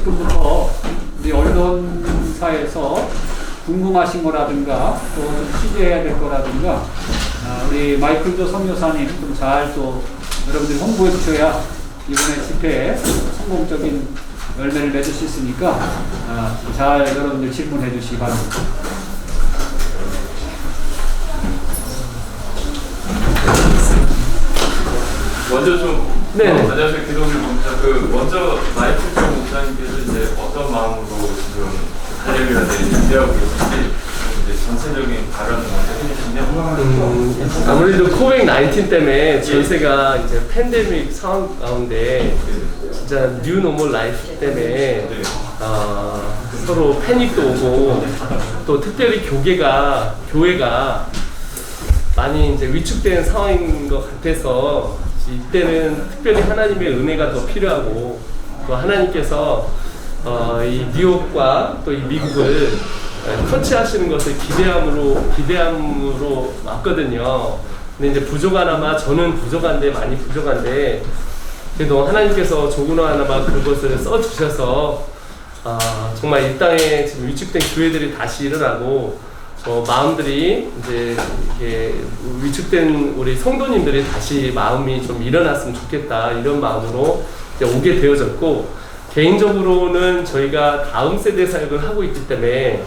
지금부터 우리 언론사에서 궁금하신 거라든가 또 좀 취재해야 될 거라든가 우리 마이클 조 선교사님 좀 잘 또 여러분들이 홍보해 주셔야 이번에 집회에 성공적인 열매를 맺을 수 있으니까 잘 여러분들 질문해 주시기 바랍니다. 먼저 좀 안녕하세요, 기동민 목사. 먼저 마이클 조 목사님께서 이제 어떤 마음으로 지금 할렐루야 대회를 준비하고 계신지 이제 전체적인 발언을 먼저 해주시면. 아무래도 코빅-19 때문에 전세가 이제 팬데믹 상황 가운데 진짜 뉴 노멀 라이프 때문에 서로 패닉도 오고 또 특별히 교회가 많이 이제 위축된 상황인 것 같아서 이때는 특별히 하나님의 은혜가 더 필요하고 또 하나님께서 이 뉴욕과 또 이 미국을 터치하시는 것을 기대함으로 왔거든요. 근데 이제 부족하나마 저는 많이 부족한데 그래도 하나님께서 조금하나마 그것을 써주셔서 정말 이 땅에 지금 위축된 교회들이 다시 일어나고 마음들이 이제 이렇게 위축된 우리 성도님들이 다시 마음이 좀 일어났으면 좋겠다 이런 마음으로 이제 오게 되어졌고 개인적으로는 저희가 다음 세대 사역을 하고 있기 때문에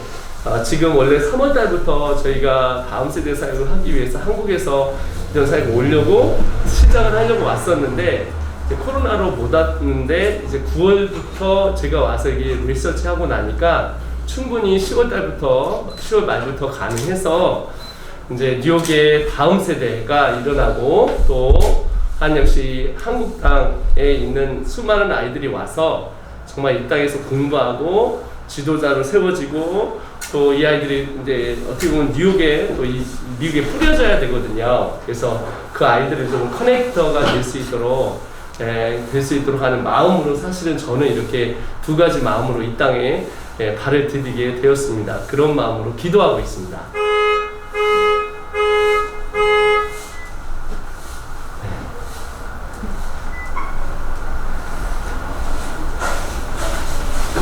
지금 원래 3월 달부터 저희가 다음 세대 사역을 하기 위해서 한국에서 이런 사역을 오려고 시작을 하려고 왔었는데 코로나로 못 왔는데 이제 9월부터 제가 와서 이게 리서치하고 나니까 충분히 10월 말부터 가능해서 이제 뉴욕의 다음 세대가 일어나고 또 역시 한국 땅에 있는 수많은 아이들이 와서 정말 이 땅에서 공부하고 지도자로 세워지고 또 이 아이들이 이제 어떻게 보면 뉴욕에 또 이 미국에 뿌려져야 되거든요. 그래서 그 아이들을 좀 커넥터가 될 수 있도록 하는 마음으로 사실은 저는 이렇게 두 가지 마음으로 이 땅에 발을 디디게 되었습니다. 그런 마음으로 기도하고 있습니다.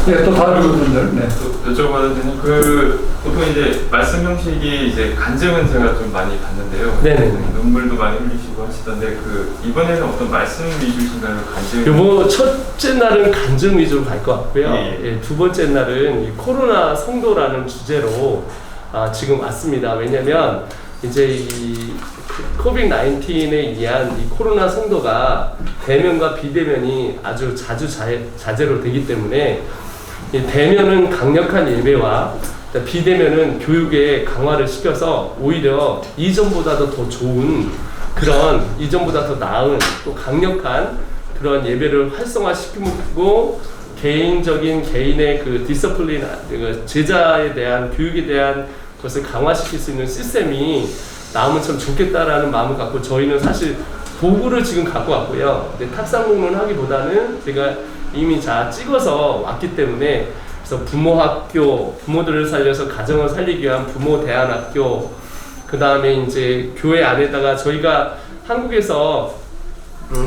네, 또 다른 분들. 네. 또 여쭤봐도 되냐? 보통 이제 말씀 형식이 이제 간증은 제가 좀 많이 봤는데요. 네네. 눈물도 많이 흘리시고 하시던데 이번에는 어떤 말씀 위주신가요? 간증? 요번 첫째 날은 간증 위주로 갈 것 같고요. 예. 두 번째 날은 이 코로나 성도라는 주제로 지금 왔습니다. 왜냐면 이제 이 코빅-19에 의한 이 코로나 성도가 대면과 비대면이 아주 자제로 되기 때문에 이 대면은 강력한 예배와 비대면은 교육에 강화를 시켜서 오히려 이전보다도 더 좋은 이전보다 더 나은 또 강력한 그런 예배를 활성화시키고 개인의 그 디서플린 제자에 대한 교육에 대한 것을 강화시킬 수 있는 시스템이 나오면 참 좋겠다라는 마음을 갖고 저희는 사실 도구를 지금 갖고 왔고요. 근데 탁상공론 하기보다는 제가 이미 찍어서 왔기 때문에 그래서 부모들을 살려서 가정을 살리기 위한 부모 대안학교, 그 다음에 이제 교회 안에다가 저희가 한국에서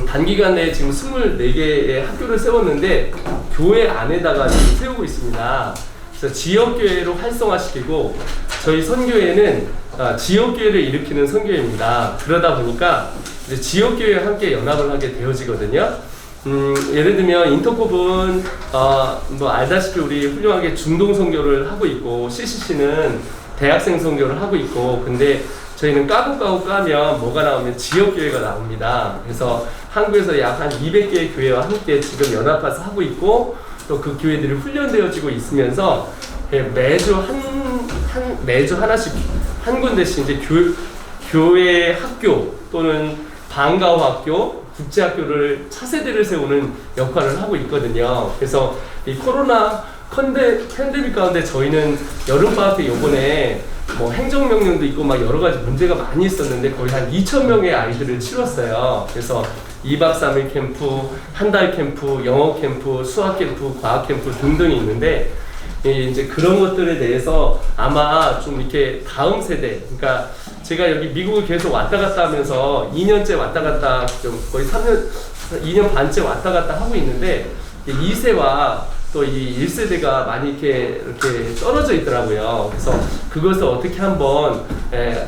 단기간 내에 지금 24개의 학교를 세웠는데 교회 안에다가 지금 세우고 있습니다. 그래서 지역교회로 활성화시키고 저희 선교회는 지역교회를 일으키는 선교회입니다. 그러다 보니까 이제 지역교회와 함께 연합을 하게 되어지거든요. 예를 들면 인터콥은 알다시피 우리 훌륭하게 중동 선교를 하고 있고 CCC는 대학생 선교를 하고 있고 근데 저희는 까고 까면 뭐가 나오면 지역교회가 나옵니다. 그래서 한국에서 약 한 200개의 교회와 함께 지금 연합해서 하고 있고 또 그 교회들이 훈련되어지고 있으면서 매주 하나씩 한 군데씩 이제 교회 학교 또는 방과후 학교, 국제학교를 차세대를 세우는 역할을 하고 있거든요. 그래서 이 코로나 팬데믹 가운데 저희는 여름방학 때 요번에 행정명령도 있고 여러 가지 문제가 많이 있었는데 거의 한 2,000명의 아이들을 치렀어요. 그래서 2박 3일 캠프, 한 달 캠프, 영어 캠프, 수학 캠프, 과학 캠프 등등이 있는데 이제 그런 것들에 대해서 아마 좀 이렇게 다음 세대, 그러니까 제가 여기 미국을 계속 왔다 갔다 하면서 2년째 왔다 갔다 좀 거의 2년 반째 왔다 갔다 하고 있는데 2세와 또 이 1세대가 많이 이렇게 떨어져 있더라고요. 그래서 그것을 어떻게 한번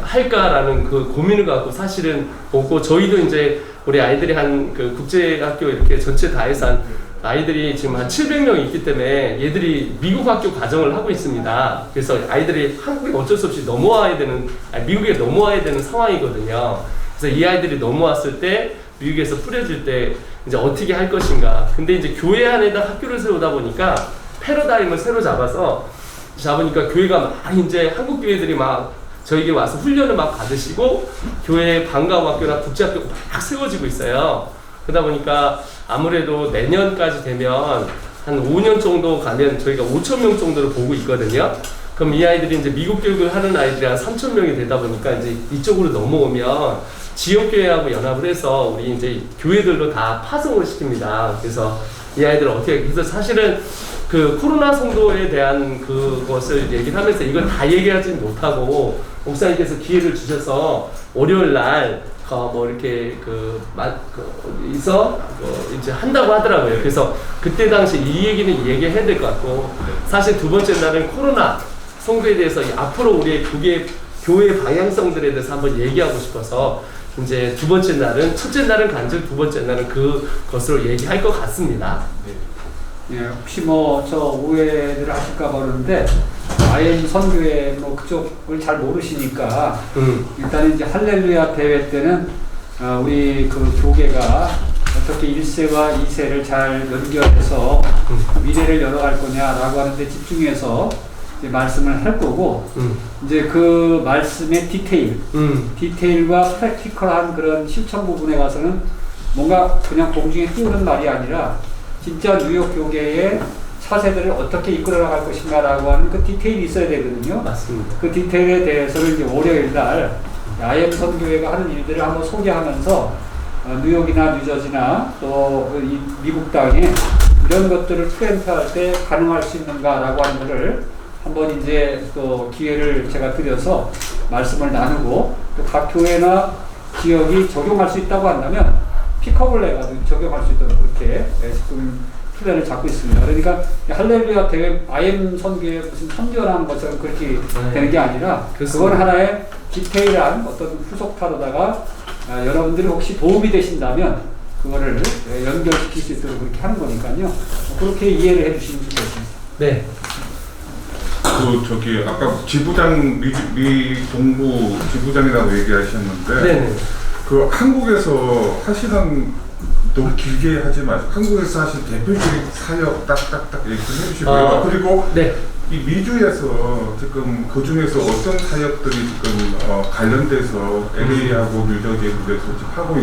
할까라는 그 고민을 갖고 사실은 오고, 저희도 이제 우리 아이들이 한 그 국제학교 이렇게 전체 다 해서 한 아이들이 지금 한 700명 있기 때문에 얘들이 미국 학교 과정을 하고 있습니다. 그래서 아이들이 한국에 어쩔 수 없이 넘어와야 되는, 미국에 넘어와야 되는 상황이거든요. 그래서 이 아이들이 넘어왔을 때 미국에서 뿌려질 때 이제 어떻게 할 것인가. 근데 이제 교회 안에다 학교를 세우다 보니까 패러다임을 새로 잡으니까 교회가 막 이제 한국 교회들이 막 저에게 와서 훈련을 막 받으시고 교회 방과후학교나 국제학교가 막 세워지고 있어요. 그러다 보니까 아무래도 내년까지 되면 한 5년 정도 가면 저희가 5,000명 정도를 보고 있거든요. 그럼 이 아이들이 이제 미국 교육을 하는 아이들이 한 3,000명이 되다 보니까 이제 이쪽으로 넘어오면 지역교회하고 연합을 해서 우리 이제 교회들로 다 파송을 시킵니다. 그래서 이 아이들을 어떻게, 그래서 사실은 그 코로나 성도에 대한 그것을 얘기를 하면서 이걸 다 얘기하지 못하고 목사님께서 기회를 주셔서 월요일 날 뭐 이렇게 이제 한다고 하더라고요. 그래서 그때 당시 이 얘기는 얘기해야 될 것 같고, 사실 두 번째 날은 코로나 성도에 대해서 앞으로 우리의 교회 방향성들에 대해서 한번 얘기하고 싶어서 이제 두 번째 날은, 첫째 날은 간증, 두 번째 날은 그것으로 얘기할 것 같습니다. 예, 혹시 뭐 저 오해를 하실까 모르는데 IM 선교회 뭐 그쪽을 잘 모르시니까 일단 이제 할렐루야 대회 때는 우리 그 교계가 어떻게 1세와 2세를 잘 연결해서 미래를 열어갈 거냐라고 하는데 집중해서 이제 말씀을 할 거고, 이제 그 말씀의 디테일과 프랙티컬한 그런 실천 부분에 가서는 뭔가 그냥 공중에 띄우는 말이 아니라 진짜 뉴욕 교계의 차세대를 어떻게 이끌어 나갈 것인가라고 하는 그 디테일이 있어야 되거든요. 맞습니다. 그 디테일에 대해서는 이제 월요일 날 IM 선교회가 하는 일들을 한번 소개하면서 뉴욕이나 뉴저지나 또 이 미국 땅에 이런 것들을 프렌트할 때 가능할 수 있는가라고 하는 것을 한번 이제 또 기회를 제가 드려서 말씀을 나누고, 또 각 교회나 지역이 적용할 수 있다고 한다면 픽업을 해가지고 적용할 수 있도록 그렇게 지금 플랜을 잡고 있습니다. 그러니까 할렐루야 대회 IM 선교에 무슨 선전한 것처럼 그렇게 되는 게 아니라 그건 하나의 디테일한 어떤 후속타로다가 여러분들이 혹시 도움이 되신다면 그거를 연결시킬 수 있도록 그렇게 하는 거니까요. 그렇게 이해를 해주시면 좋겠습니다. 네. 저기 아까 지부장 미 동부 지부장이라고 얘기하셨는데, 네네. 그 한국에서 하시는, 너무 길게 하지 마시고 한국에서 하신 대표적인 사역 딱딱딱 얘기 좀 해주시고요. 그리고 네. 이 미주에서 지금 그 중에서 어떤 사역들이 지금 관련돼서 LA하고 뉴저지에 지금 하고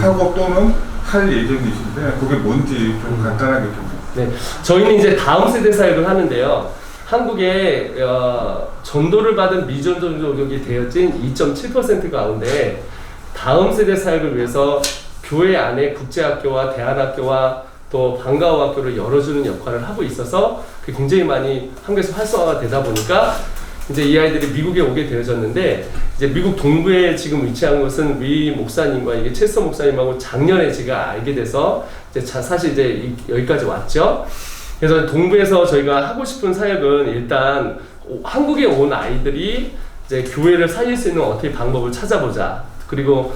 하고 또는 할 예정이신데 그게 뭔지 좀 간단하게 좀. 네. 저희는 이제 다음 세대 사역을 하는데요. 한국에 전도를 받은 미전도족이 되어진 2.7% 가운데 다음 세대 사역을 위해서 교회 안에 국제학교와 대안학교와 또 방과후학교를 열어주는 역할을 하고 있어서 그 굉장히 많이 한국에서 활성화가 되다 보니까 이제 이 아이들이 미국에 오게 되어졌는데, 이제 미국 동부에 지금 위치한 것은 위 목사님과 이게 체스터 목사님하고 작년에 제가 알게 돼서 이제 사실 이제 여기까지 왔죠. 그래서 동부에서 저희가 하고 싶은 사역은 일단 한국에 온 아이들이 이제 교회를 살릴 수 있는 어떻게 방법을 찾아보자. 그리고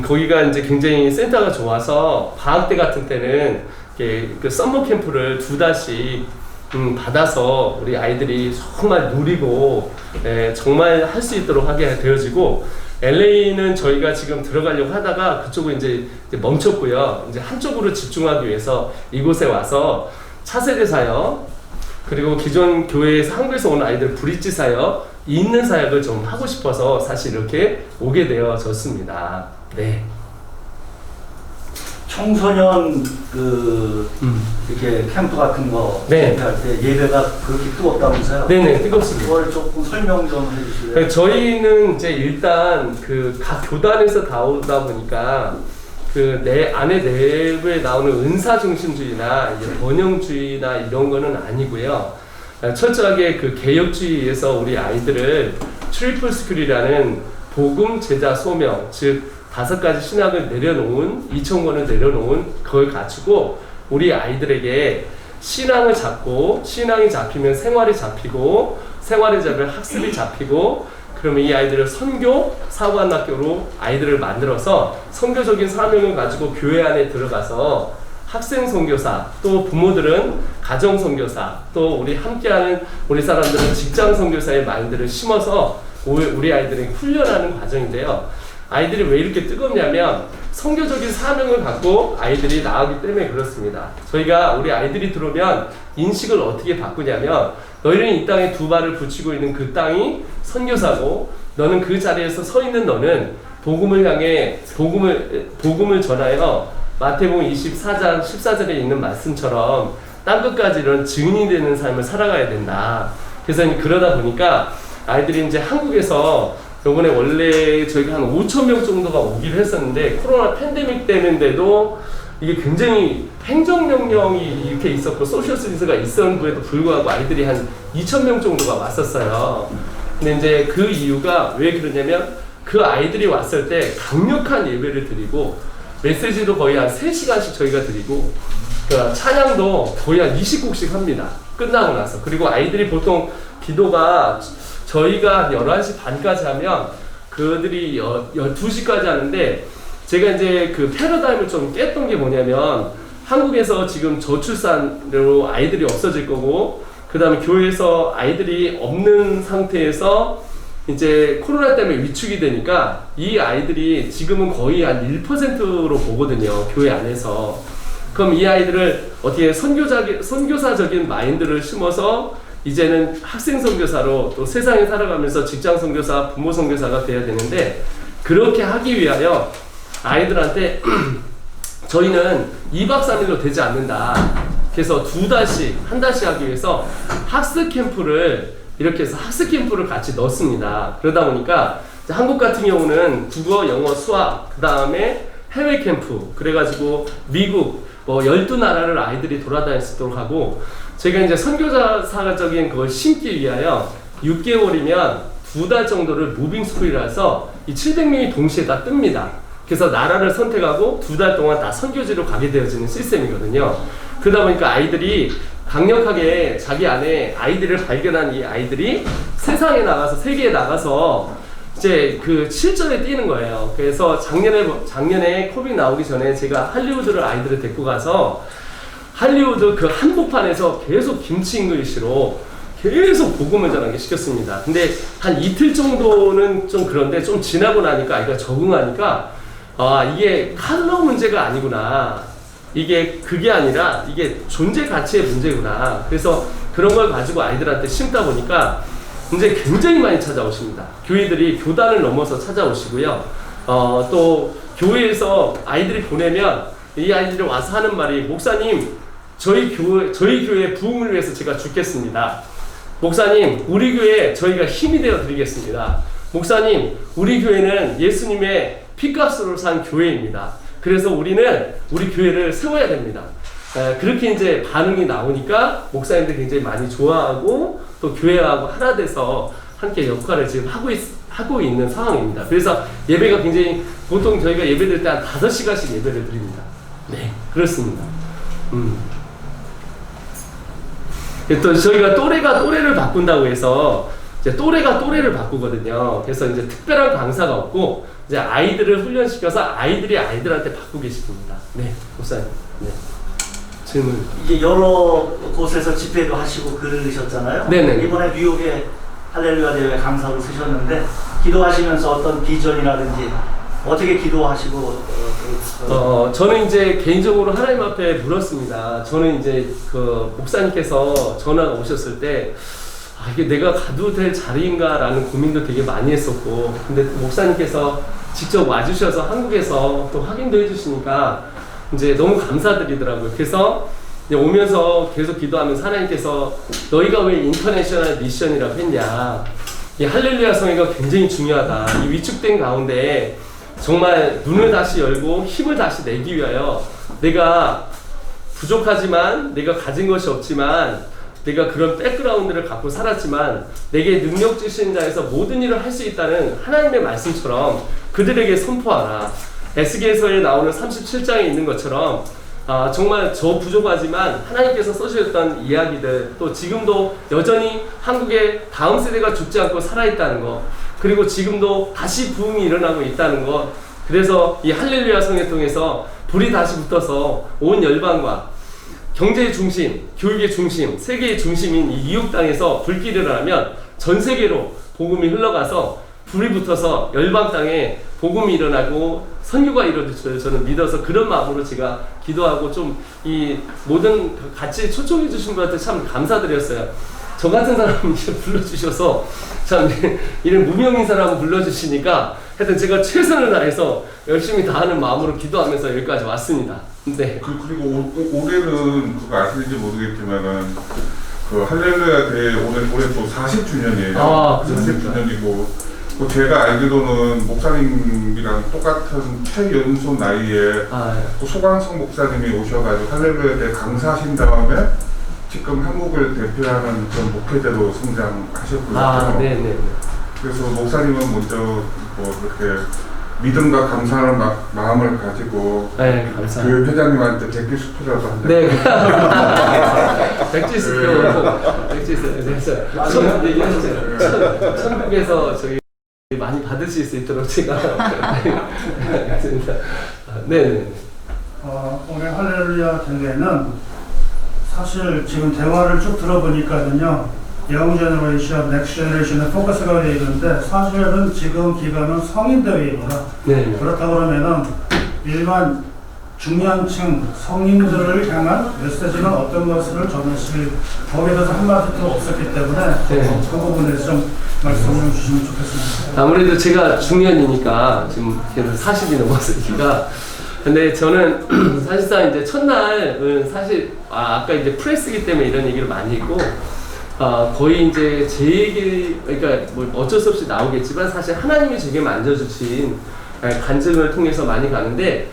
거기가 이제 굉장히 센터가 좋아서 방학 때 같은 때는 그 썸머 캠프를 2달씩 받아서 우리 아이들이 정말 누리고 정말 할 수 있도록 하게 되어지고, LA는 저희가 지금 들어가려고 하다가 그쪽은 이제 멈췄고요. 이제 한쪽으로 집중하기 위해서 이곳에 와서 차세대 사역, 그리고 기존 교회에서 한국에서 오는 아이들 브릿지 사역, 있는 사역을 좀 하고 싶어서 사실 이렇게 오게 되어졌습니다. 네. 청소년 이렇게 캠프 같은 거 네. 할 때 예배가 그렇게 뜨겁다면서요? 네네, 뜨겁습니다. 그걸 조금 설명 좀 해주실래요? 저희는 이제 일단 그 각 교단에서 다 오다 보니까 그 안에 내부에 나오는 은사 중심주의나 번영주의나 이런 거는 아니고요. 철저하게 그 개혁주의에서 우리 아이들을 트리플 스쿨이라는 복음, 제자, 소명, 즉 5가지 신학을 내려놓은 2,000권을 내려놓은 그걸 갖추고 우리 아이들에게 신앙을 잡고 신앙이 잡히면 생활이 잡히고 생활이 잡히면 학습이 잡히고 그러면 이 아이들을 선교 사관학교로 아이들을 만들어서 선교적인 사명을 가지고 교회 안에 들어가서 학생 선교사 또 부모들은 가정 선교사 또 우리 함께하는 우리 사람들은 직장 선교사의 마인드를 심어서 우리 아이들이 훈련하는 과정인데요. 아이들이 왜 이렇게 뜨겁냐면 선교적인 사명을 갖고 아이들이 나가기 때문에 그렇습니다. 저희가 우리 아이들이 들어오면 인식을 어떻게 바꾸냐면 너희는 이 땅에 두 발을 붙이고 있는 그 땅이 선교사고 너는 그 자리에서 서 있는 너는 복음을 향해 복음을 전하여 마태복음 24장 14절에 있는 말씀처럼 땅끝까지 이런 증인이 되는 삶을 살아가야 된다. 그래서 그러다 보니까 아이들이 이제 한국에서 요번에 원래 저희가 한 5,000명 정도가 오기로 했었는데 코로나 팬데믹 때문인데도 이게 굉장히 행정명령이 이렇게 있었고 소셜 디스턴스가 있었는데도 불구하고 아이들이 한 2,000명 정도가 왔었어요. 근데 이제 그 이유가 왜 그러냐면 그 아이들이 왔을 때 강력한 예배를 드리고 메시지도 거의 한 3시간씩 저희가 드리고 찬양도 거의 한 20곡씩 합니다. 끝나고 나서. 그리고 아이들이 보통 기도가 저희가 11시 반까지 하면 그들이 12시까지 하는데 제가 이제 그 패러다임을 좀 깼던 게 뭐냐면 한국에서 지금 저출산으로 아이들이 없어질 거고 그 다음에 교회에서 아이들이 없는 상태에서 이제 코로나 때문에 위축이 되니까 이 아이들이 지금은 거의 한 1%로 보거든요. 교회 안에서. 그럼 이 아이들을 어떻게 선교사적인 마인드를 심어서 이제는 학생 선교사로 또 세상에 살아가면서 직장 선교사, 부모 선교사가 돼야 되는데 그렇게 하기 위하여 아이들한테 저희는 2박 3일로 되지 않는다. 그래서 2달씩, 한 달씩 하기 위해서 학습 캠프를 이렇게 해서 학습 캠프를 같이 넣습니다. 그러다 보니까 한국 같은 경우는 국어, 영어, 수학, 그 다음에 해외 캠프, 그래가지고 미국, 12나라를 아이들이 돌아다닐 수 있도록 하고 제가 이제 선교사적인 그걸 심기 위하여 6개월이면 2달 정도를 무빙 스쿨이라서 이 700명이 동시에 다 뜹니다. 그래서 나라를 선택하고 2달 동안 다 선교지로 가게 되어지는 시스템이거든요. 그러다 보니까 아이들이 강력하게 자기 안에 아이들을 발견한 이 아이들이 세상에 나가서 세계에 나가서 이제 그 실전에 뛰는 거예요. 그래서 작년에 코빅 나오기 전에 제가 할리우드를 아이들을 데리고 가서 할리우드 그 한복판에서 계속 김치 잉글리시로 계속 복음을 전하게 시켰습니다. 근데 한 이틀 정도는 좀 그런데 좀 지나고 나니까 아이가 적응하니까 이게 칼럼 문제가 아니구나. 이게 그게 아니라 이게 존재 가치의 문제구나. 그래서 그런 걸 가지고 아이들한테 심다 보니까 이제 굉장히 많이 찾아오십니다. 교회들이 교단을 넘어서 찾아오시고요. 또 교회에서 아이들이 보내면 이 아이들이 와서 하는 말이 목사님 저희 교회 부흥을 위해서 제가 죽겠습니다. 목사님 우리 교회 저희가 힘이 되어 드리겠습니다. 목사님 우리 교회는 예수님의 피값으로 산 교회입니다. 그래서 우리는 우리 교회를 세워야 됩니다. 그렇게 이제 반응이 나오니까 목사님들이 굉장히 많이 좋아하고 또 교회하고 하나 돼서 함께 역할을 지금 하고 있는 상황입니다. 그래서 예배가 굉장히 보통 저희가 예배 드릴 때 한 5시간씩 예배를 드립니다. 네, 그렇습니다. 또 저희가 또래가 또래를 바꾼다고 해서 이제 또래가 또래를 바꾸거든요. 그래서 이제 특별한 강사가 없고 이제 아이들을 훈련시켜서 아이들이 아이들한테 바꾸게 시킵니다. 네, 목사님. 네. 질문. 이게 여러 곳에서 집회도 하시고 글을 쓰셨잖아요. 네네. 이번에 뉴욕에 할렐루야 대회 강사로 쓰셨는데 기도하시면서 어떤 비전이라든지 어떻게 기도하시고 저는 이제 개인적으로 하나님 앞에 물었습니다. 저는 이제 그 목사님께서 전화가 오셨을 때 이게 내가 가도 될 자리인가라는 고민도 되게 많이 했었고 근데 목사님께서 직접 와주셔서 한국에서 또 확인도 해주시니까 이제 너무 감사드리더라고요. 그래서 이제 오면서 계속 기도하면서 하나님께서 너희가 왜 인터내셔널 미션이라고 했냐 이 할렐루야 성회가 굉장히 중요하다. 이 위축된 가운데 정말 눈을 다시 열고 힘을 다시 내기 위하여 내가 부족하지만 내가 가진 것이 없지만 내가 그런 백그라운드를 갖고 살았지만 내게 능력 주신 자에서 모든 일을 할 수 있다는 하나님의 말씀처럼 그들에게 선포하라. 에스겔서에 나오는 37장에 있는 것처럼 정말 저 부족하지만 하나님께서 써주셨던 이야기들, 또 지금도 여전히 한국의 다음 세대가 죽지 않고 살아있다는 것, 그리고 지금도 다시 부흥이 일어나고 있다는 것, 그래서 이 할렐루야 성에 통해서 불이 다시 붙어서 온 열방과 경제의 중심, 교육의 중심, 세계의 중심인 이 이웃 땅에서 불길이 일어나면 전 세계로 복음이 흘러가서 불이 붙어서 열방 땅에 복음이 일어나고 선교가 이루어질 저는 믿어서 그런 마음으로 제가 기도하고 좀 이 모든 같이 초청해 주신 분한테 참 감사드렸어요. 저 같은 사람 불러주셔서 참 이런 무명인 사람 불러주시니까 하여튼 제가 최선을 다해서 열심히 다하는 마음으로 기도하면서 여기까지 왔습니다. 네. 그리고 올해는 그거 아시는지 모르겠지만은 그 할렐루야 대회 올해 또 40주년이에요. 40주년이고 제가 알기로는 목사님이랑 똑같은 최연소 나이에 또 소광석 목사님이 오셔가지고 할렐루야 대회 강사하신 다음에 지금 한국을 대표하는 그런 목회자로 성장하셨고요. 네네. 그래서 목사님은 먼저 뭐 그렇게 믿음과 감사하는 마음을 가지고 감사합니다. 교회 회장님한테 백지수표라도 한다. 네. 백지수표. 천국에서 저희 많이 받으실 수 있도록 제가 알겠습니다. 네네. 올해 할렐루야 대회는 사실 지금 대화를 쭉 들어보니까는요, 영웅 제너레이션, 넥스트 제너레이션에 포커스가 되어 있는데 사실은 지금 기간은 성인 대회입니다. 네. 그렇다 그러면은 일반 중년층 성인들을 향한 메시지는 어떤 것을 전하실 거기에 대해서 한마디도 없었기 때문에 그 부분에서 좀 말씀을 주시면 좋겠습니다. 아무래도 제가 중년이니까 지금 40이 넘었으니까. 근데 저는 사실상 이제 첫날은 사실 아까 이제 프레스기 때문에 이런 얘기를 많이 했고, 거의 이제 제 얘기, 그러니까 뭐 어쩔 수 없이 나오겠지만 사실 하나님이 제게 만져주신 간증을 통해서 많이 가는데,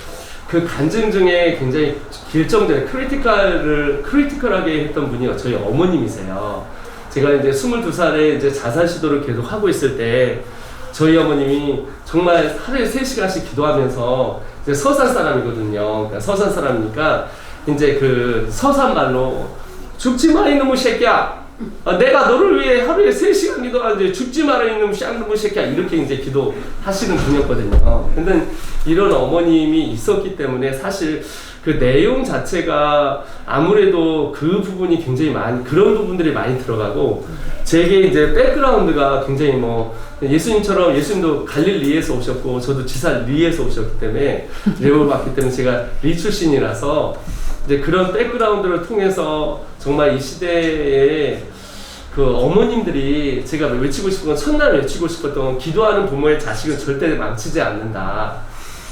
그 간증 중에 굉장히 결정적인 크리티컬하게 했던 분이 저희 어머님이세요. 제가 이제 22살에 이제 자살 시도를 계속 하고 있을 때 저희 어머님이 정말 하루에 3시간씩 기도하면서 이제 서산 사람이거든요. 그러니까 서산 사람이니까 이제 그 서산 말로 죽지 마 이놈의 새끼야. 내가 너를 위해 하루에 3시간 기도하는데 죽지 마라 이놈의 쌍놈의 새끼야. 이렇게 이제 기도하시는 분이었거든요. 근데 이런 어머님이 있었기 때문에 사실 그 내용 자체가 아무래도 그 부분이 굉장히 그런 부분들이 많이 들어가고, 제게 이제 백그라운드가 굉장히 뭐 예수님처럼, 예수님도 갈릴리에서 오셨고 저도 지사 리에서 오셨기 때문에 레오를 봤기 때문에 제가 리 출신이라서 이제 그런 백그라운드를 통해서 정말 이 시대에 그 어머님들이 제가 외치고 싶은 건, 첫날 외치고 싶었던 건 기도하는 부모의 자식은 절대 망치지 않는다.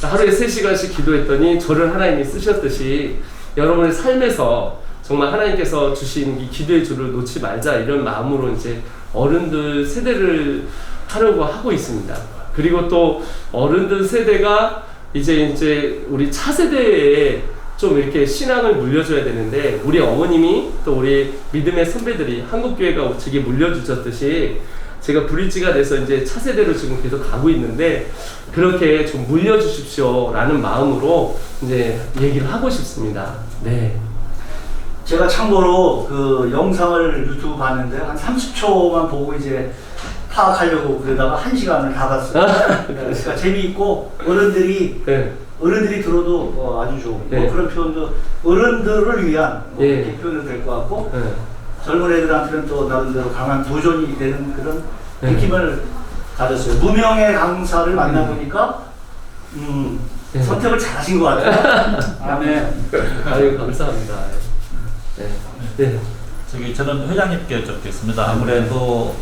하루에 3시간씩 기도했더니 저를 하나님이 쓰셨듯이 여러분의 삶에서 정말 하나님께서 주신 이 기도의 줄을 놓지 말자, 이런 마음으로 이제 어른들 세대를 하려고 하고 있습니다. 그리고 또 어른들 세대가 이제 우리 차세대에 좀 이렇게 신앙을 물려줘야 되는데, 우리 어머님이 또 우리 믿음의 선배들이 한국교회가 제게 물려주셨듯이 제가 브릿지가 돼서 이제 차세대로 지금 계속 가고 있는데, 그렇게 좀 물려주십시오 라는 마음으로 이제 얘기를 하고 싶습니다. 네. 제가 참고로 그 영상을 유튜브 봤는데 한 30초만 보고 이제 파악하려고 그러다가 1시간을 다 봤어요. 그러니까 재미있고 어른들이 들어도 아주 좋은 뭐 그런 표현도 어른들을 위한 이렇게 표현이 될 것 같고, 젊은 애들한테는 또 나름대로 강한 도전이 되는 그런 느낌을 가졌어요. 무명의 강사를 만나보니까 선택을 잘하신 것 같아요. 아멘. 아유, 감사합니다. 네. 저는 회장님께 여쭙겠습니다. 아무래도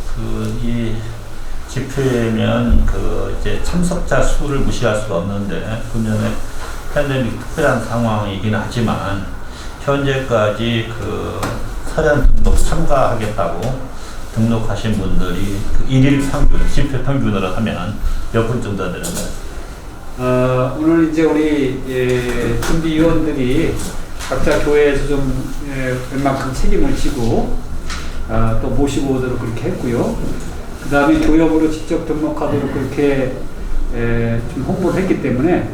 이 집회면 이제 참석자 수를 무시할 수가 없는데, 금년에 팬데믹 특별한 상황이긴 하지만 현재까지 사전 등록 참가하겠다고 등록하신 분들이 일일 평균, 집회 평균으로 하면 몇 분 정도 되는가요? 오늘 이제 우리 준비위원들이 각자 교회에서 좀 웬만큼 책임을 지고 또 모시고 오도록 그렇게 했고요. 그 다음에 교역으로 직접 등록하도록 그렇게 좀 홍보를 했기 때문에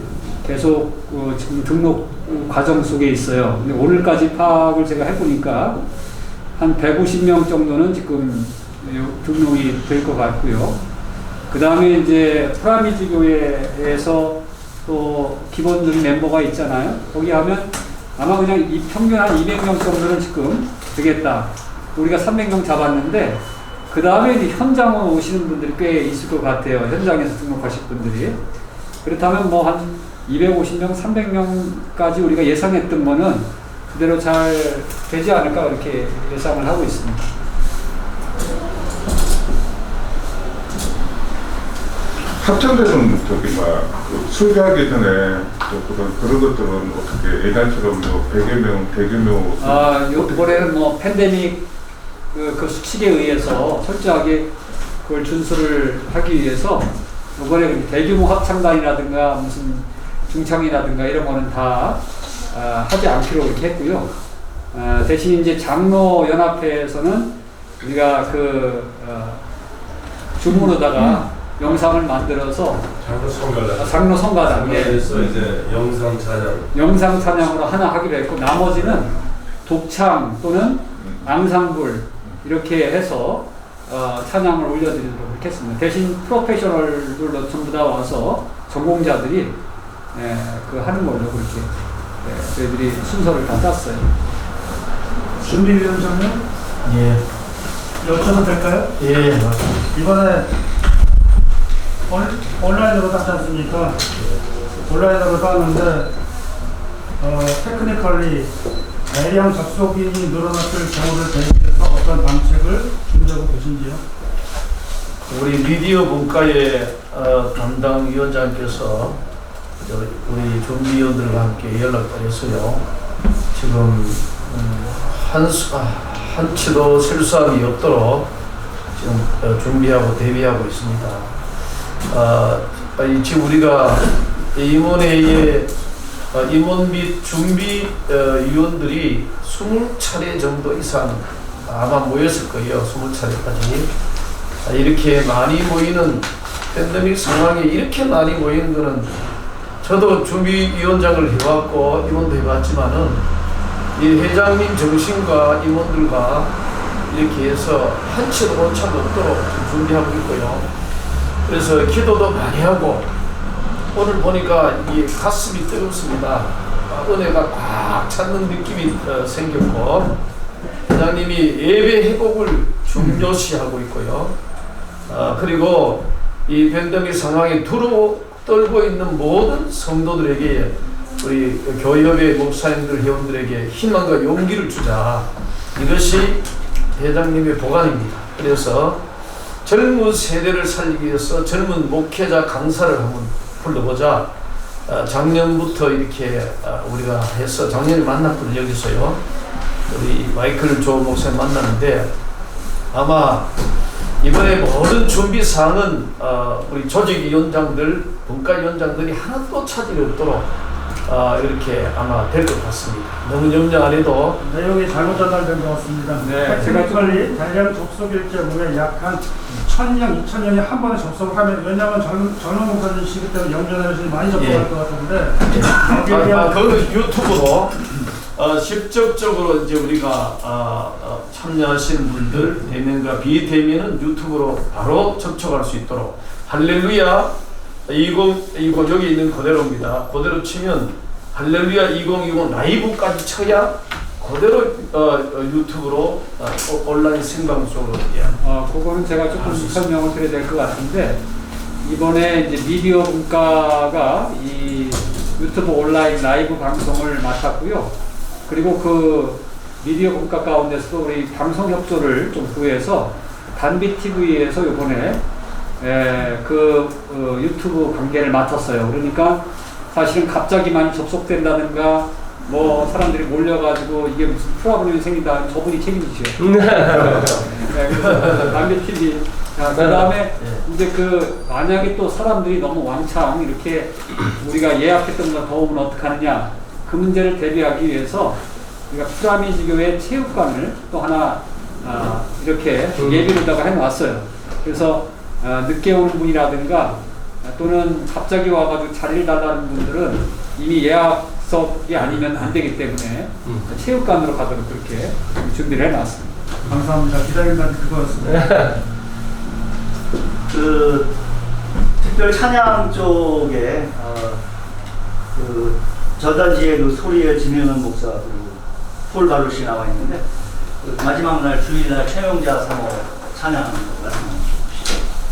계속 지금 등록 과정 속에 있어요. 근데 오늘까지 파악을 제가 해보니까 한 150명 정도는 지금 등록이 될 것 같고요. 그 다음에 이제 프라미즈 교회에서 또 기본적인 멤버가 있잖아요. 거기 하면 아마 그냥 이 평균 한 200명 정도는 지금 되겠다. 우리가 300명 잡았는데 그 다음에 이제 현장으로 오시는 분들이 꽤 있을 것 같아요. 현장에서 등록하실 분들이. 그렇다면 뭐 한 250명, 300명까지 우리가 예상했던 거는 그대로 잘 되지 않을까 이렇게 예상을 하고 있습니다. 합창들은 저기 그 술배하기 전에 또 그런 것들은 어떻게 예전처럼 뭐 100여 명, 100여 명 이번에는 뭐 팬데믹 그 수칙에 의해서 철저하게 그걸 준수를 하기 위해서 이번에 대규모 합창단이라든가 무슨 중창이라든가 이런 거는 다 하지 않기로 이렇게 했고요. 대신 이제 장로 연합회에서는 우리가 주문으로다가 영상을 만들어서 장로 성가단 그래서 이제 영상 찬양으로 하나 하기로 했고 나머지는 독창 또는 앙상블 이렇게 해서 찬양을 올려드리도록 했습니다. 대신 프로페셔널들로 전부 다 와서 전공자들이 그 하는 걸로 그렇게 저희들이 순서를 다 짰어요. 준비위원장님? 예. 여쭤도 될까요? 예. 이번에 온라인으로 땄지 않습니까? 온라인으로 땄는데 테크니컬리 대량 접속인이 늘어났을 경우를 대비해서 어떤 방책을 준비하고 계신지요? 우리 미디어 분과의 담당 위원장께서 우리 준비위원들과 함께 연락을 했어요. 지금 한치도 실수함이 없도록 지금 준비하고 대비하고 있습니다. 지금 우리가 임원회의에 임원 및 준비 위원들이 20차례 정도 이상 아마 모였을 거예요. 20차례까지. 이렇게 많이 모이는 팬데믹 상황에 이렇게 많이 모이는 거는 저도 준비위원장을 해왔고 임원도 해봤지만은 이 회장님 정신과 임원들과 이렇게 해서 한치도 오차도 없도록 준비하고 있고요. 그래서 기도도 많이 하고 오늘 보니까 이 가슴이 뜨겁습니다. 은혜가 꽉 찼는 느낌이 생겼고 회장님이 예배 회복을 중요시하고 있고요. 그리고 이 팬데믹 상황에 떨고 있는 모든 성도들에게 우리 교회의 목사님들 회원들에게 희망과 용기를 주자. 이것이 회장님의 보관입니다. 그래서 젊은 세대를 살리기 위해서 젊은 목회자 강사를 한번 불러보자. 작년부터 이렇게 우리가 해서 작년에 만났거든요. 여기서요. 우리 마이클 조 목사님 만나는데 아마 이번에 모든 준비 사항은 우리 조직위원장들, 분과위원장들이 하나도 차질이 없도록 이렇게 아마 될 것 같습니다. 너무 염려 안 해도 내용이 잘못 전달된 것 같습니다. 네, 테크니컬리 대량 접속일 경우에 약 한 1000명, 2000명이 한 번에 접속을 하면 왜냐하면 젊은 목사님이시기 때문에 영전에서 많이 접속할 것 같은데 그거는 유튜브로 직접적으로 이제 우리가 참여하시는 분들 대면과 비대면은 유튜브로 바로 접촉할 수 있도록 할렐루야 2020 여기 있는 그대로입니다. 그대로 치면 할렐루야 2020 라이브까지 쳐야 그대로 유튜브로 온라인 생방송으로 그거는 제가 조금 설명을 드려야 될 것 같은데 이번에 이제 미디어 분과가 이 유튜브 온라인 라이브 방송을 맡았고요. 그리고 그 미디어 분과 가운데서도 우리 방송 협조를 좀 구해서 단비 TV에서 이번에 유튜브 관계를 맡았어요. 그러니까 사실은 갑자기 많이 접속된다든가 뭐 사람들이 몰려가지고 이게 무슨 프로그램이 생긴다 저분이 책임지죠. 그래서 단비 TV. 그 다음에 이제 만약에 또 사람들이 너무 왕창 이렇게 우리가 예약했던 거 더 오면 어떡하느냐 그 문제를 대비하기 위해서 우리가 프라미즈 교회 체육관을 또 하나 이렇게 예비로다가 해놨어요. 그래서 늦게 오는 분이라든가 또는 갑자기 와가지고 자리를 달라는 분들은 이미 예약 접속이 아니면 안 되기 때문에 체육관으로 가도록 그렇게 준비를 해놨습니다. 감사합니다. 기다린 건 그거였습니다. 그 특별 찬양 쪽에 그 전단지에 그 소리의 지명은 목사 그리고 폴 바루시 나와 있는데 그 마지막 날 주일날 최명자 사모 찬양 말씀.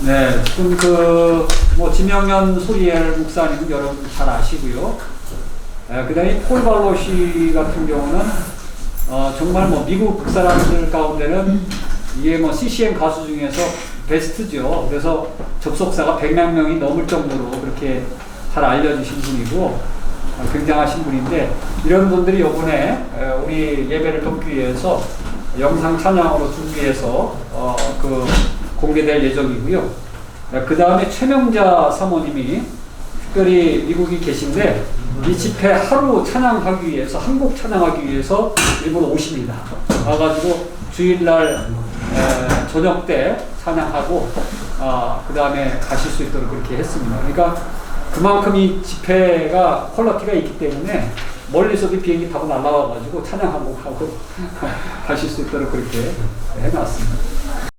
네, 지금 뭐 지명현 소리엘 목사님은 여러분 잘 아시고요. 그다음에 폴 바루시 같은 경우는 정말 뭐 미국 사람들 가운데는 이게 뭐 CCM 가수 중에서 베스트죠. 그래서 접속사가 100만 명이 넘을 정도로 그렇게 잘 알려주신 분이고 굉장하신 분인데 이런 분들이 이번에 우리 예배를 돕기 위해서 영상 찬양으로 준비해서 그 공개될 예정이고요. 그 다음에 최명자 사모님이 특별히 미국이 계신데 이 집회 하루 찬양하기 위해서 한국 찬양하기 위해서 일부러 오십니다. 와가지고 주일날 저녁 때 찬양하고 그 다음에 가실 수 있도록 그렇게 했습니다. 그러니까 그만큼 이 집회가 퀄리티가 있기 때문에 멀리서도 비행기 타고 날라와가지고 찬양하고 가고 가실 수 있도록 그렇게 해놨습니다.